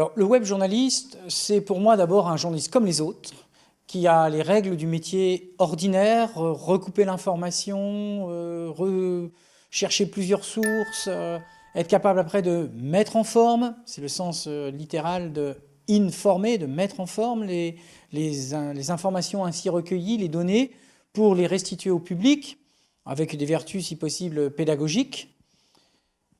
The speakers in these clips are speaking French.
Alors, le web journaliste, c'est pour moi d'abord un journaliste comme les autres, qui a les règles du métier ordinaire, recouper l'information, chercher plusieurs sources, être capable après de mettre en forme, c'est le sens littéral de informer, de mettre en forme les informations ainsi recueillies, les données, pour les restituer au public, avec des vertus si possible pédagogiques.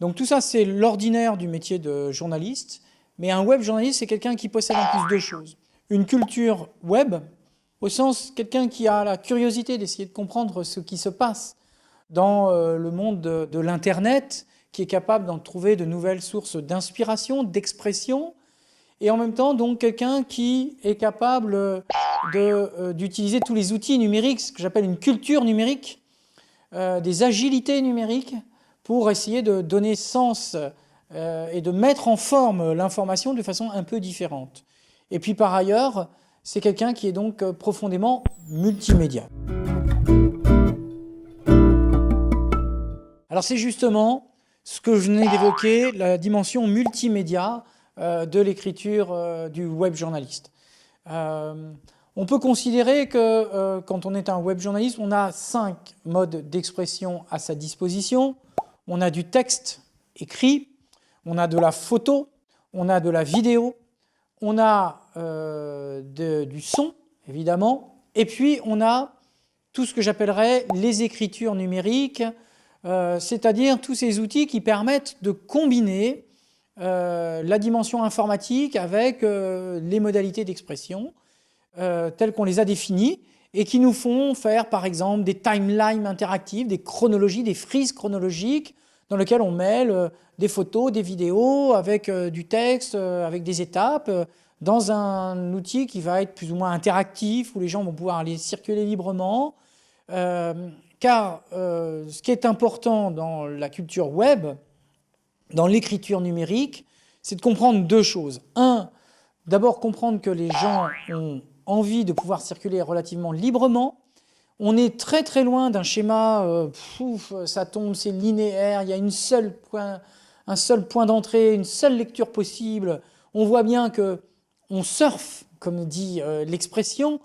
Donc tout ça, c'est l'ordinaire du métier de journaliste. Mais un web journaliste, c'est quelqu'un qui possède en plus deux choses. Une culture web, au sens quelqu'un qui a la curiosité d'essayer de comprendre ce qui se passe dans le monde de l'Internet, qui est capable d'en trouver de nouvelles sources d'inspiration, d'expression, et en même temps donc quelqu'un qui est capable d'utiliser tous les outils numériques, ce que j'appelle une culture numérique, des agilités numériques, pour essayer de donner sens et de mettre en forme l'information de façon un peu différente. Et puis par ailleurs, c'est quelqu'un qui est donc profondément multimédia. Alors c'est justement ce que je venais d'évoquer, la dimension multimédia de l'écriture du web journaliste. On peut considérer que quand on est un web journaliste, on a 5 modes d'expression à sa disposition. On a du texte écrit, on a de la photo, on a de la vidéo, on a du son, évidemment, et puis on a tout ce que j'appellerais les écritures numériques, c'est-à-dire tous ces outils qui permettent de combiner la dimension informatique avec les modalités d'expression telles qu'on les a définies et qui nous font faire, par exemple, des timelines interactives, des chronologies, des frises chronologiques dans lesquelles on mêle des photos, des vidéos, avec du texte, avec des étapes, dans un outil qui va être plus ou moins interactif, où les gens vont pouvoir aller circuler librement. Car ce qui est important dans la culture web, dans l'écriture numérique, c'est de comprendre deux choses. Un, d'abord comprendre que les gens ont envie de pouvoir circuler relativement librement. On est très très loin d'un schéma, ça tombe, c'est linéaire, il y a un seul point d'entrée, une seule lecture possible. On voit bien qu'on surfe, comme dit l'expression,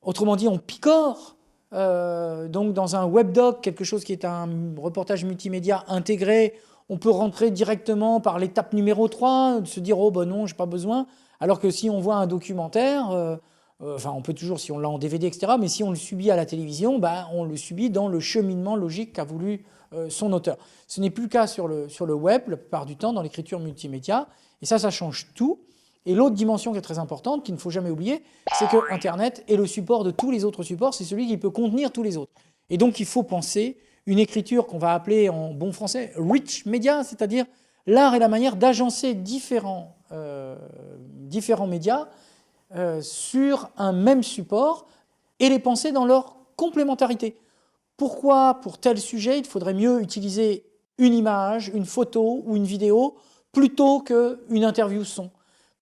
autrement dit on picore. Donc dans un webdoc, quelque chose qui est un reportage multimédia intégré, on peut rentrer directement par l'étape numéro 3, se dire « oh ben non, j'ai pas besoin », alors que si on voit un documentaire, enfin on peut toujours si on l'a en DVD, etc., mais si on le subit à la télévision, ben, on le subit dans le cheminement logique qu'a voulu son auteur. Ce n'est plus le cas sur le web, la plupart du temps, dans l'écriture multimédia, et ça change tout. Et l'autre dimension qui est très importante, qu'il ne faut jamais oublier, c'est que Internet est le support de tous les autres supports, c'est celui qui peut contenir tous les autres. Et donc il faut penser une écriture qu'on va appeler en bon français « rich media », c'est-à-dire l'art et la manière d'agencer différents médias sur un même support et les penser dans leur complémentarité. Pourquoi, pour tel sujet, il faudrait mieux utiliser une image, une photo ou une vidéo plutôt qu'une interview son?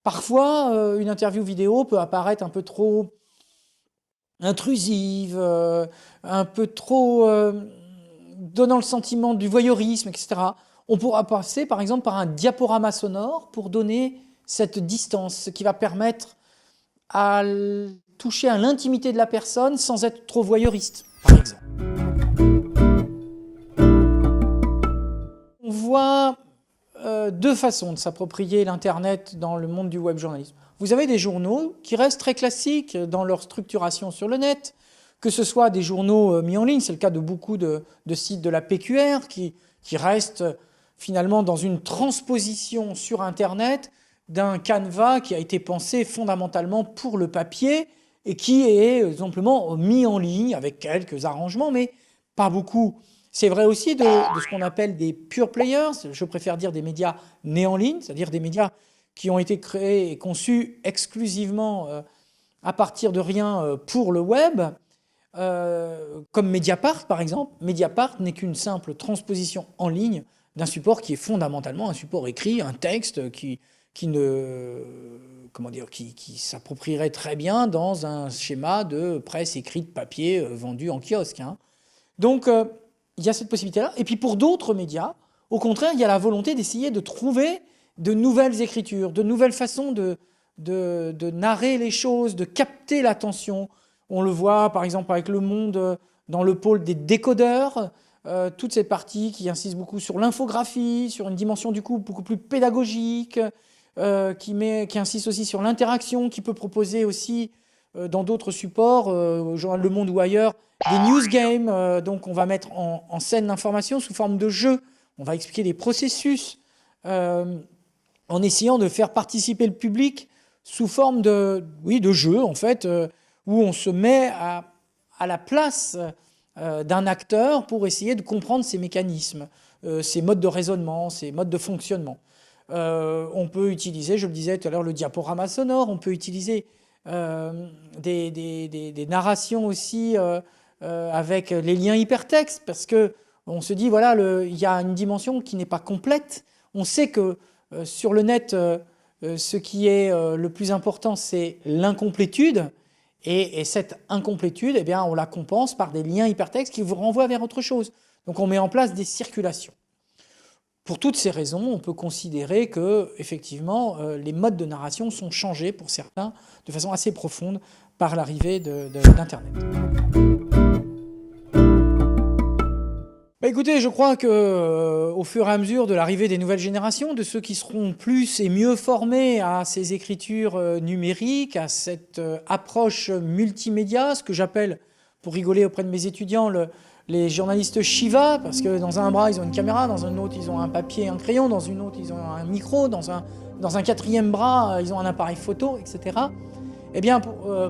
Parfois, une interview vidéo peut apparaître un peu trop intrusive, un peu trop donnant le sentiment du voyeurisme, etc. On pourra passer, par exemple, par un diaporama sonore pour donner cette distance, ce qui va permettre à toucher à l'intimité de la personne sans être trop voyeuriste, par exemple. On voit deux façons de s'approprier l'Internet dans le monde du web journalisme. Vous avez des journaux qui restent très classiques dans leur structuration sur le net, que ce soit des journaux mis en ligne, c'est le cas de beaucoup de sites de la PQR qui restent finalement dans une transposition sur Internet d'un canevas qui a été pensé fondamentalement pour le papier et qui est simplement mis en ligne avec quelques arrangements, mais pas beaucoup. C'est vrai aussi de ce qu'on appelle des pure players, je préfère dire des médias nés en ligne, c'est-à-dire des médias qui ont été créés et conçus exclusivement à partir de rien pour le web, comme Mediapart par exemple. Mediapart n'est qu'une simple transposition en ligne d'un support qui est fondamentalement un support écrit, un texte qui s'approprierait très bien dans un schéma de presse écrite papier vendu en kiosque. Hein. Donc, il y a cette possibilité-là. Et puis pour d'autres médias, au contraire, il y a la volonté d'essayer de trouver de nouvelles écritures, de nouvelles façons de narrer les choses, de capter l'attention. On le voit par exemple avec Le Monde dans le pôle des décodeurs, toute cette partie qui insiste beaucoup sur l'infographie, sur une dimension du coup beaucoup plus pédagogique, qui insiste aussi sur l'interaction, qui peut proposer aussi dans d'autres supports, au journal Le Monde ou ailleurs, des news games. Donc on va mettre en scène l'information sous forme de jeu. On va expliquer des processus en essayant de faire participer le public sous forme de jeu, en fait, où on se met à la place d'un acteur pour essayer de comprendre ses mécanismes, ses modes de raisonnement, ses modes de fonctionnement. On peut utiliser, je le disais tout à l'heure, le diaporama sonore, on peut utiliser des narrations aussi avec les liens hypertextes, parce que on se dit, voilà, il y a une dimension qui n'est pas complète. On sait que sur le net, ce qui est le plus important, c'est l'incomplétude. Et cette incomplétude, eh bien, on la compense par des liens hypertextes qui vous renvoient vers autre chose. Donc on met en place des circulations. Pour toutes ces raisons, on peut considérer que, effectivement, les modes de narration sont changés pour certains de façon assez profonde par l'arrivée d'Internet. Écoutez, je crois qu'au fur et à mesure de l'arrivée des nouvelles générations, de ceux qui seront plus et mieux formés à ces écritures numériques, à cette approche multimédia, ce que j'appelle, pour rigoler auprès de mes étudiants, les journalistes Shiva, parce que dans un bras, ils ont une caméra, dans un autre, ils ont un papier et un crayon, dans une autre, ils ont un micro, dans un quatrième bras, ils ont un appareil photo, etc. Eh bien,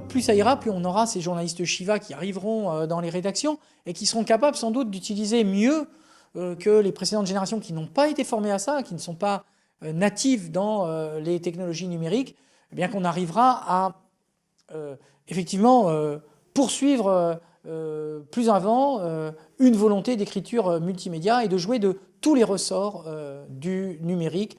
plus ça ira, plus on aura ces journalistes Shiva qui arriveront dans les rédactions et qui seront capables sans doute d'utiliser mieux que les précédentes générations qui n'ont pas été formées à ça, qui ne sont pas natives dans les technologies numériques, eh bien qu'on arrivera à effectivement poursuivre plus avant une volonté d'écriture multimédia et de jouer de tous les ressorts du numérique.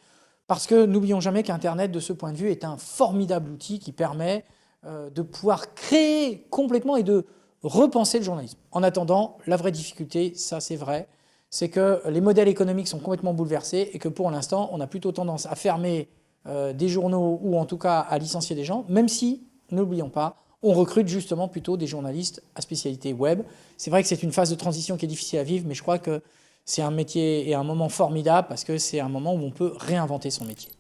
Parce que n'oublions jamais qu'Internet, de ce point de vue, est un formidable outil qui permet de pouvoir créer complètement et de repenser le journalisme. En attendant, la vraie difficulté, ça c'est vrai, c'est que les modèles économiques sont complètement bouleversés et que pour l'instant, on a plutôt tendance à fermer des journaux ou en tout cas à licencier des gens, même si, n'oublions pas, on recrute justement plutôt des journalistes à spécialité web. C'est vrai que c'est une phase de transition qui est difficile à vivre, mais je crois que c'est un métier et un moment formidable parce que c'est un moment où on peut réinventer son métier.